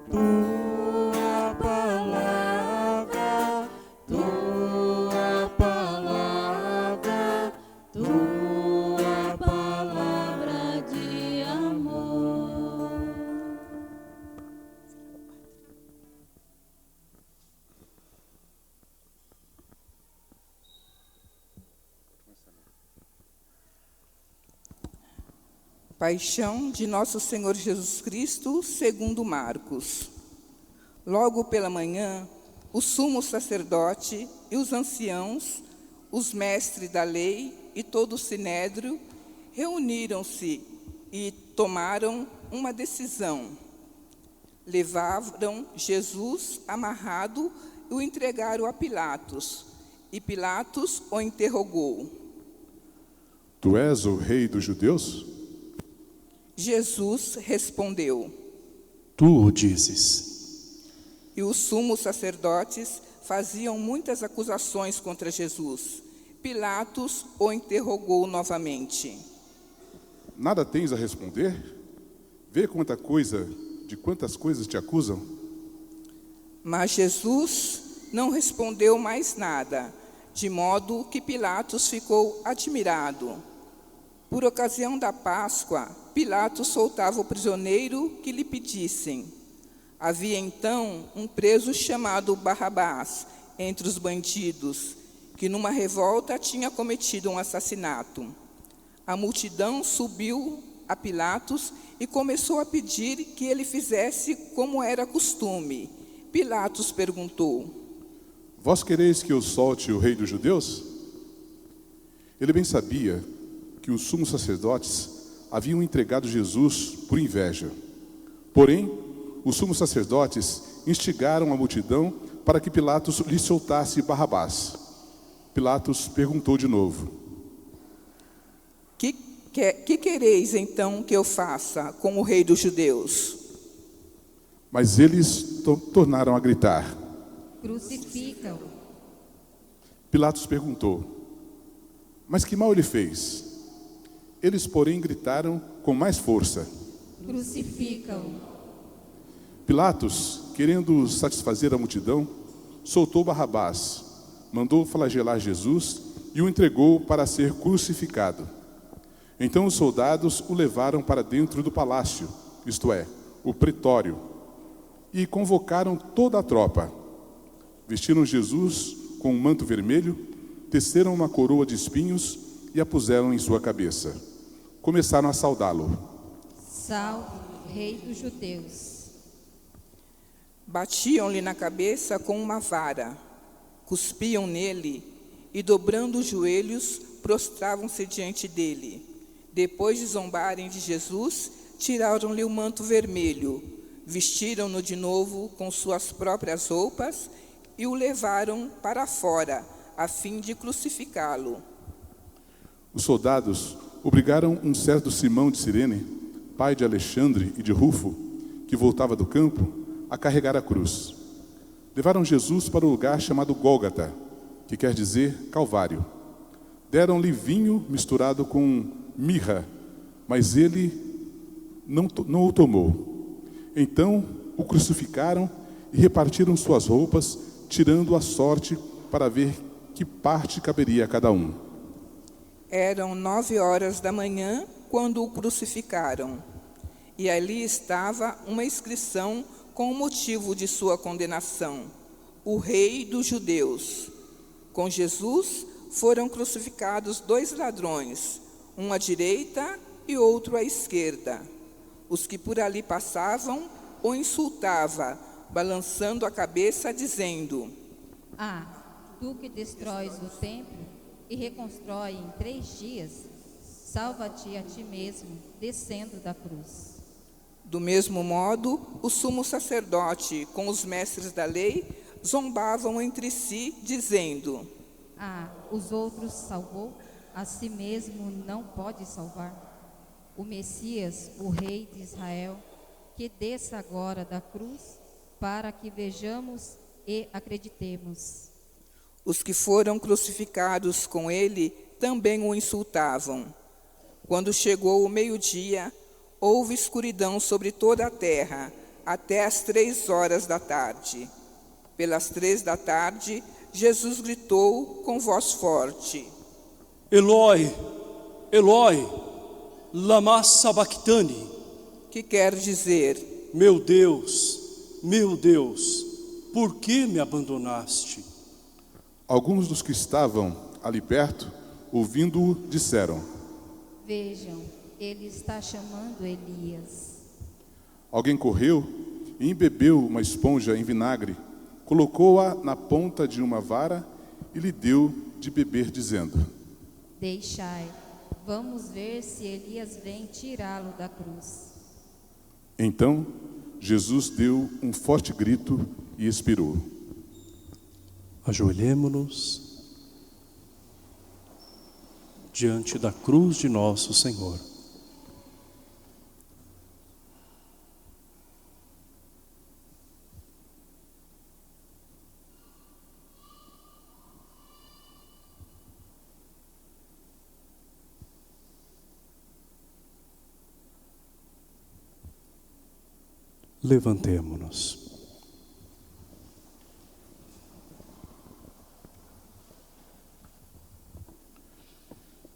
tua palavra, tua palavra, tua palavra de amor. Paixão de Nosso Senhor Jesus Cristo, segundo Marcos. Logo pela manhã, o sumo sacerdote e os anciãos, os mestres da lei e todo o sinédrio reuniram-se e tomaram uma decisão. Levaram Jesus amarrado e o entregaram a Pilatos. E Pilatos o interrogou. Tu és o rei dos judeus? Jesus respondeu. Tu o dizes. E os sumos sacerdotes faziam muitas acusações contra Jesus. Pilatos o interrogou novamente. Nada tens a responder? Vê de quantas coisas te acusam? Mas Jesus não respondeu mais nada, de modo que Pilatos ficou admirado. Por ocasião da Páscoa, Pilatos soltava o prisioneiro que lhe pedissem. Havia então um preso chamado Barrabás entre os bandidos, que numa revolta tinha cometido um assassinato. A multidão subiu a Pilatos e começou a pedir que ele fizesse como era costume. Pilatos perguntou. Vós quereis que eu solte o rei dos judeus? Ele bem sabia que os sumos sacerdotes haviam entregado Jesus por inveja. Porém, os sumos sacerdotes instigaram a multidão para que Pilatos lhe soltasse Barrabás. Pilatos perguntou de novo. Que quereis então que eu faça com o rei dos judeus? Mas eles tornaram a gritar. Crucificam. Pilatos perguntou. Mas que mal ele fez? Eles, porém, gritaram com mais força. Crucificam. Pilatos, querendo satisfazer a multidão, soltou Barrabás, mandou flagelar Jesus e o entregou para ser crucificado. Então os soldados o levaram para dentro do palácio, isto é, o pretório, e convocaram toda a tropa. Vestiram Jesus com um manto vermelho, teceram uma coroa de espinhos e a puseram em sua cabeça. Começaram a saudá-lo. Salve, rei dos judeus. Batiam-lhe na cabeça com uma vara, cuspiam nele e, dobrando os joelhos, prostravam-se diante dele. Depois de zombarem de Jesus, tiraram-lhe o manto vermelho, vestiram-no de novo com suas próprias roupas e o levaram para fora, a fim de crucificá-lo. Os soldados obrigaram um certo Simão de Cirene, pai de Alexandre e de Rufo, que voltava do campo, a carregar a cruz. Levaram Jesus para o lugar chamado Gólgata, que quer dizer Calvário. Deram-lhe vinho misturado com mirra, mas ele não o tomou. Então o crucificaram e repartiram suas roupas, tirando a sorte para ver que parte caberia a cada um. Eram 9h da manhã quando o crucificaram. E ali estava uma inscrição com o motivo de sua condenação: o Rei dos Judeus. Com Jesus foram crucificados 2 ladrões, um à direita e outro à esquerda. Os que por ali passavam o insultavam, balançando a cabeça, dizendo: Ah, tu que destróis o templo e reconstrói em 3 dias, salva-te a ti mesmo, descendo da cruz. Do mesmo modo, o sumo sacerdote com os mestres da lei zombavam entre si, dizendo: Ah, os outros salvou, a si mesmo não pode salvar. O Messias, o Rei de Israel, que desça agora da cruz, para que vejamos e acreditemos. Os que foram crucificados com ele também o insultavam. Quando chegou o meio-dia, houve escuridão sobre toda a terra, até às 3 horas da tarde. Pelas 3 da tarde, Jesus gritou com voz forte: Eloi, Eloi, lama sabachthani. que quer dizer: Meu Deus, por que me abandonaste? Alguns dos que estavam ali perto, ouvindo-o, disseram: Vejam, ele está chamando Elias. Alguém correu e embebeu uma esponja em vinagre, colocou-a na ponta de uma vara e lhe deu de beber, dizendo: Deixai, vamos ver se Elias vem tirá-lo da cruz. Então Jesus deu um forte grito e expirou. Ajoelhemo-nos diante da cruz de nosso Senhor. Levantemo-nos.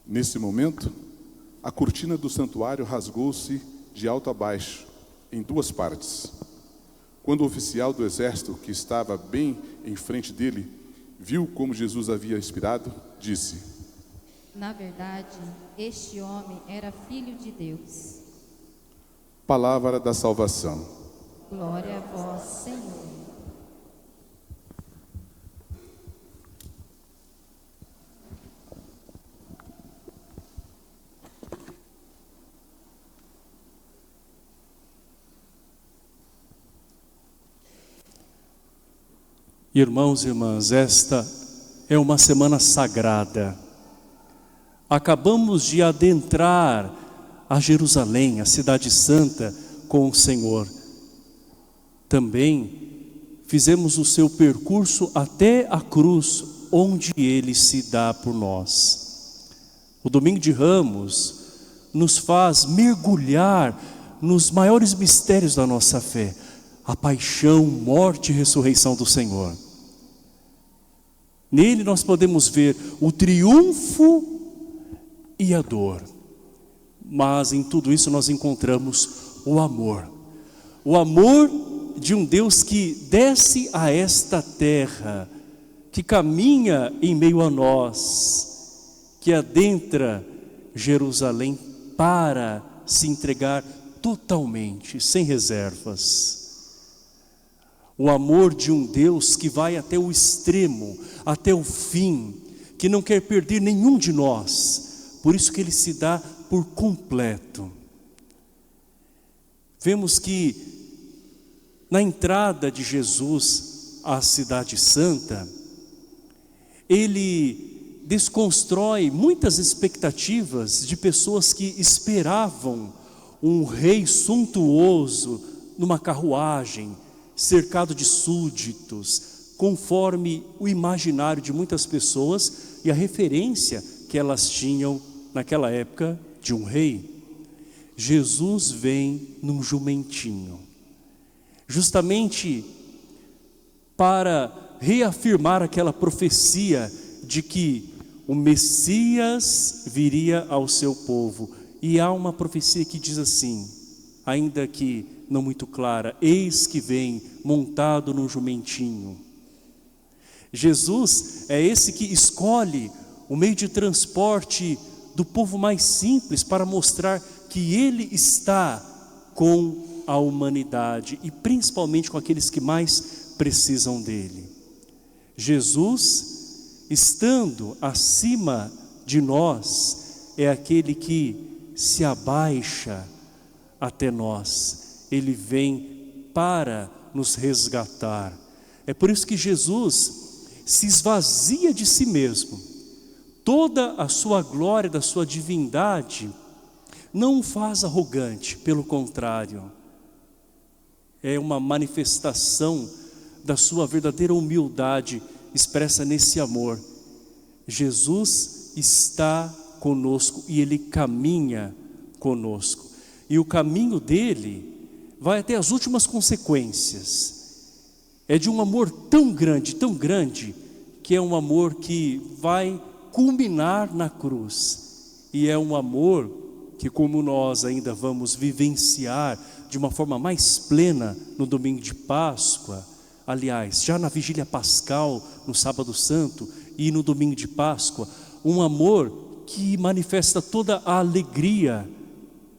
Nesse momento, a cortina do santuário rasgou-se de alto a baixo, em 2 partes. Quando o oficial do exército, que estava bem em frente dele, viu como Jesus havia expirado, disse: Na verdade, este homem era filho de Deus. Palavra da salvação. Glória a vós, Senhor. Irmãos e irmãs, esta é uma semana sagrada. Acabamos de adentrar a Jerusalém, a cidade santa, com o Senhor. Também fizemos o seu percurso até a cruz, onde Ele se dá por nós. O Domingo de Ramos nos faz mergulhar nos maiores mistérios da nossa fé: a paixão, morte e ressurreição do Senhor. Nele nós podemos ver o triunfo e a dor, mas em tudo isso nós encontramos o amor de um Deus que desce a esta terra, que caminha em meio a nós, que adentra Jerusalém para se entregar totalmente, sem reservas. O amor de um Deus que vai até o extremo, até o fim, que não quer perder nenhum de nós, por isso que Ele se dá por completo. Vemos que na entrada de Jesus à cidade santa, Ele desconstrói muitas expectativas de pessoas que esperavam um rei suntuoso numa carruagem, cercado de súditos, conforme o imaginário de muitas pessoas e a referência que elas tinham naquela época de um rei. Jesus vem num jumentinho, justamente para reafirmar aquela profecia de que o Messias viria ao seu povo. E há uma profecia que diz assim, ainda que não muito clara: eis que vem montado num jumentinho. Jesus é esse que escolhe o meio de transporte do povo mais simples para mostrar que Ele está com a humanidade e principalmente com aqueles que mais precisam dele. Jesus, estando acima de nós, é aquele que se abaixa até nós. Ele vem para nos resgatar. É por isso que Jesus se esvazia de si mesmo. Toda a sua glória, da sua divindade, não o faz arrogante, pelo contrário. É uma manifestação da sua verdadeira humildade expressa nesse amor. Jesus está conosco e Ele caminha conosco. E o caminho dele vai até as últimas consequências. É de um amor tão grande, que é um amor que vai culminar na cruz. E é um amor que, como nós ainda vamos vivenciar de uma forma mais plena no domingo de Páscoa, aliás, já na vigília pascal, no sábado santo e no domingo de Páscoa, um amor que manifesta toda a alegria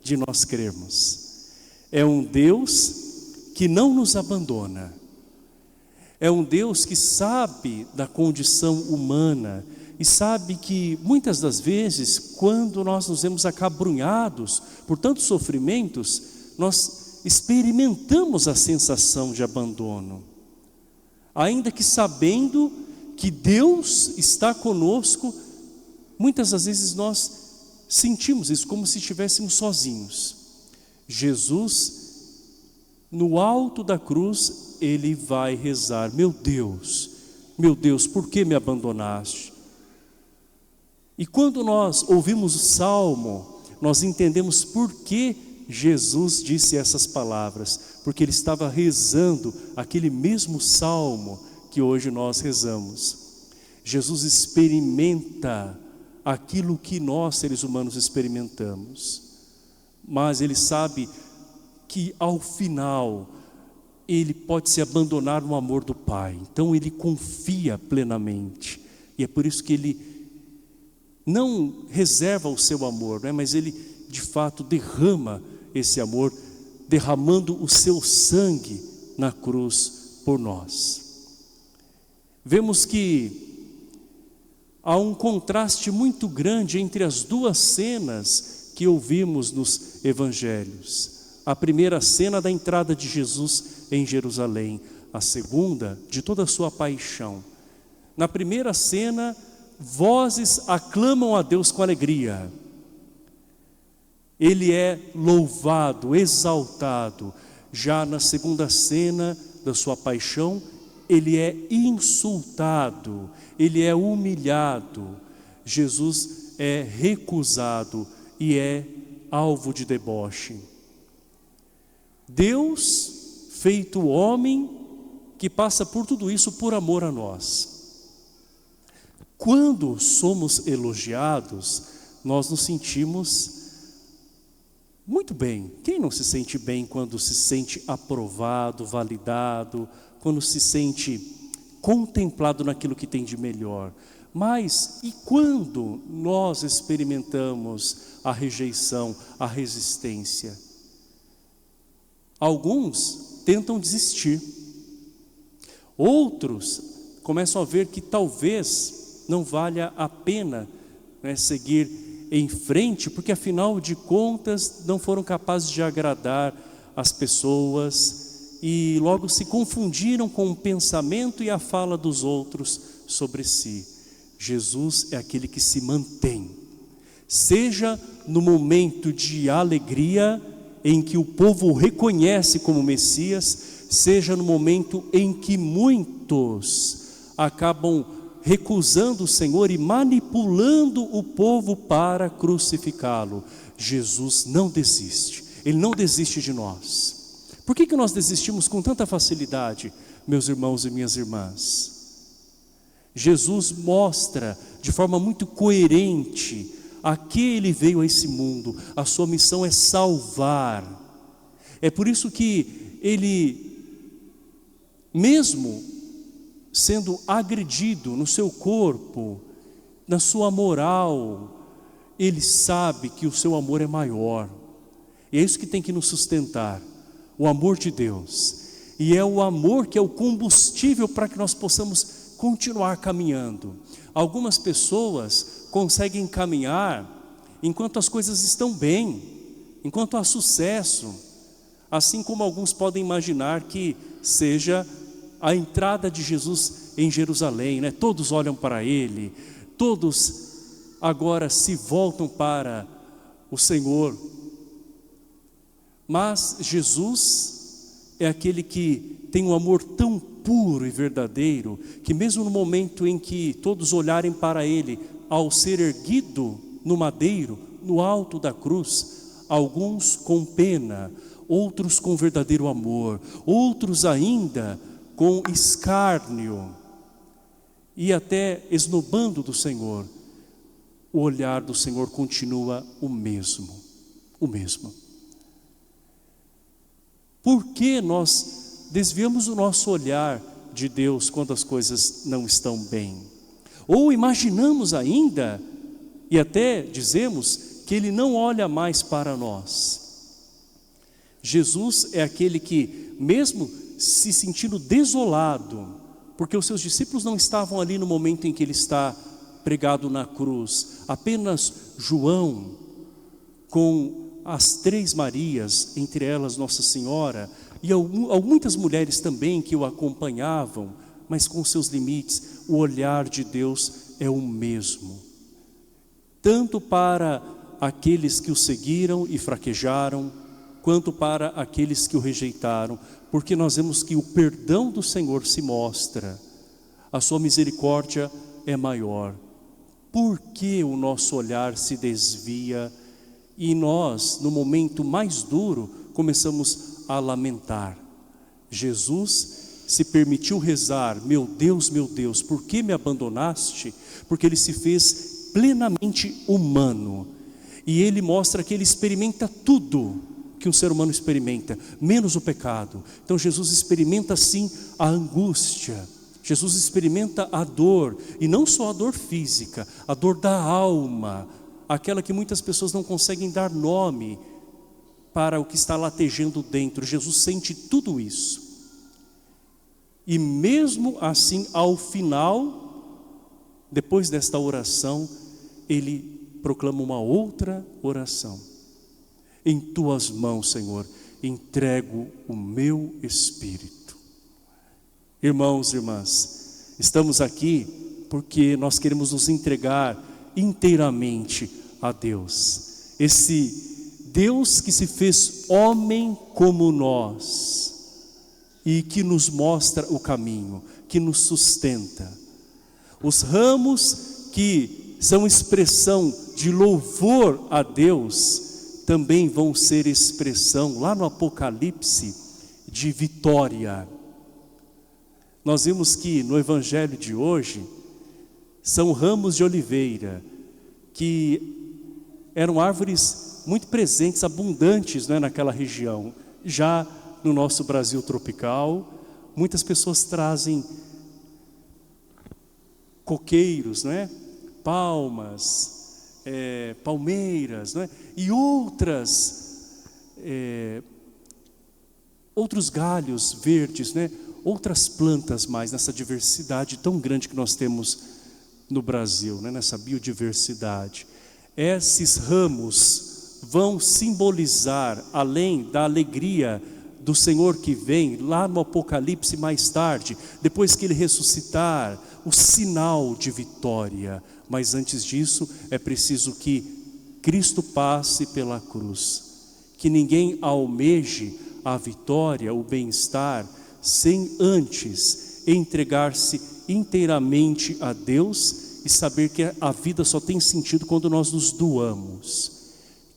de nós crermos. É um Deus que não nos abandona. É um Deus que sabe da condição humana e sabe que muitas das vezes, quando nós nos vemos acabrunhados por tantos sofrimentos, nós experimentamos a sensação de abandono. Ainda que sabendo que Deus está conosco, muitas das vezes nós sentimos isso como se estivéssemos sozinhos. Jesus, no alto da cruz, Ele vai rezar: meu Deus, por que me abandonaste? E quando nós ouvimos o Salmo, nós entendemos por que Jesus disse essas palavras, porque Ele estava rezando aquele mesmo Salmo que hoje nós rezamos. Jesus experimenta aquilo que nós, seres humanos, experimentamos, mas Ele sabe que ao final Ele pode se abandonar no amor do Pai. Então Ele confia plenamente, e é por isso que Ele não reserva o seu amor, né? Mas Ele de fato derrama esse amor, derramando o seu sangue na cruz por nós. Vemos que há um contraste muito grande entre as duas cenas que ouvimos nos evangelhos. A primeira cena da entrada de Jesus em Jerusalém, a segunda de toda a sua paixão. Na primeira cena, vozes aclamam a Deus com alegria. Ele é louvado, exaltado. Já na segunda cena da sua paixão, Ele é insultado, Ele é humilhado. Jesus é recusado e é alvo de deboche. Deus, feito homem, que passa por tudo isso por amor a nós. Quando somos elogiados, nós nos sentimos muito bem. Quem não se sente bem quando se sente aprovado, validado, quando se sente contemplado naquilo que tem de melhor? Mas e quando nós experimentamos a rejeição, a resistência? Alguns tentam desistir. Outros começam a ver que talvez não valha a pena, né, seguir em frente, porque afinal de contas não foram capazes de agradar as pessoas e logo se confundiram com o pensamento e a fala dos outros sobre si. Jesus é aquele que se mantém, seja no momento de alegria em que o povo o reconhece como Messias, seja no momento em que muitos acabam recusando o Senhor e manipulando o povo para crucificá-lo. Jesus não desiste, Ele não desiste de nós. Por que nós desistimos com tanta facilidade, meus irmãos e minhas irmãs? Jesus mostra de forma muito coerente a que Ele veio a esse mundo. A sua missão é salvar. É por isso que Ele, mesmo sendo agredido no seu corpo, na sua moral, Ele sabe que o seu amor é maior. E é isso que tem que nos sustentar, o amor de Deus. E é o amor que é o combustível para que nós possamos continuar caminhando. Algumas pessoas conseguem caminhar enquanto as coisas estão bem, enquanto há sucesso, assim como alguns podem imaginar que seja a entrada de Jesus em Jerusalém, né? Todos olham para Ele, todos agora se voltam para o Senhor. Mas Jesus é aquele que tem um amor tão puro e verdadeiro, que mesmo no momento em que todos olharem para Ele, ao ser erguido no madeiro, no alto da cruz, alguns com pena, outros com verdadeiro amor, outros ainda com escárnio e até esnobando do Senhor. O olhar do Senhor continua o mesmo, o mesmo. Por que nós desviamos o nosso olhar de Deus quando as coisas não estão bem? Ou imaginamos ainda, e até dizemos, que Ele não olha mais para nós. Jesus é aquele que, mesmo se sentindo desolado, porque os seus discípulos não estavam ali no momento em que Ele está pregado na cruz, apenas João, com as 3 Marias, entre elas Nossa Senhora, e muitas mulheres também que o acompanhavam, mas com seus limites. O olhar de Deus é o mesmo, tanto para aqueles que o seguiram e fraquejaram, quanto para aqueles que o rejeitaram, porque nós vemos que o perdão do Senhor se mostra, a sua misericórdia é maior. Por que o nosso olhar se desvia e nós, no momento mais duro, começamos a lamentar? Jesus se permitiu rezar: meu Deus, por que me abandonaste? Porque Ele se fez plenamente humano, e Ele mostra que Ele experimenta tudo que um ser humano experimenta, menos o pecado. Então Jesus experimenta sim a angústia, Jesus experimenta a dor, e não só a dor física, a dor da alma, aquela que muitas pessoas não conseguem dar nome para o que está latejando dentro. Jesus sente tudo isso. E mesmo assim, ao final, depois desta oração, Ele proclama uma outra oração: em tuas mãos, Senhor, entrego o meu espírito. Irmãos e irmãs, estamos aqui porque nós queremos nos entregar inteiramente a Deus. Esse Deus que se fez homem como nós e que nos mostra o caminho, que nos sustenta. Os ramos que são expressão de louvor a Deus também vão ser expressão, lá no Apocalipse, de vitória. Nós vimos que no Evangelho de hoje, são ramos de oliveira, que eram árvores muito presentes, abundantes, né, naquela região. Já no nosso Brasil tropical, muitas pessoas trazem coqueiros, né, palmas, palmeiras, né, e outros galhos verdes, né, outras plantas mais, nessa diversidade tão grande que nós temos no Brasil, né, nessa biodiversidade. Esses ramos vão simbolizar, além da alegria do Senhor que vem, lá no Apocalipse mais tarde, depois que Ele ressuscitar, o sinal de vitória. Mas antes disso, é preciso que Cristo passe pela cruz, que ninguém almeje a vitória, o bem-estar, sem antes entregar-se inteiramente a Deus e saber que a vida só tem sentido quando nós nos doamos.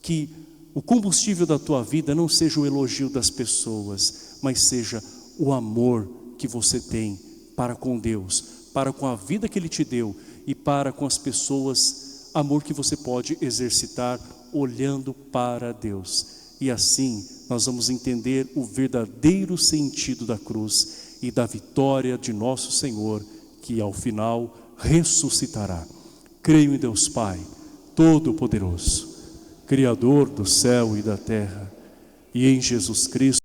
Que o combustível da tua vida não seja o elogio das pessoas, mas seja o amor que você tem para com Deus, para com a vida que Ele te deu e para com as pessoas, amor que você pode exercitar olhando para Deus. E assim nós vamos entender o verdadeiro sentido da cruz e da vitória de nosso Senhor, que ao final ressuscitará. Creio em Deus Pai Todo-Poderoso, Criador do céu e da terra, e em Jesus Cristo,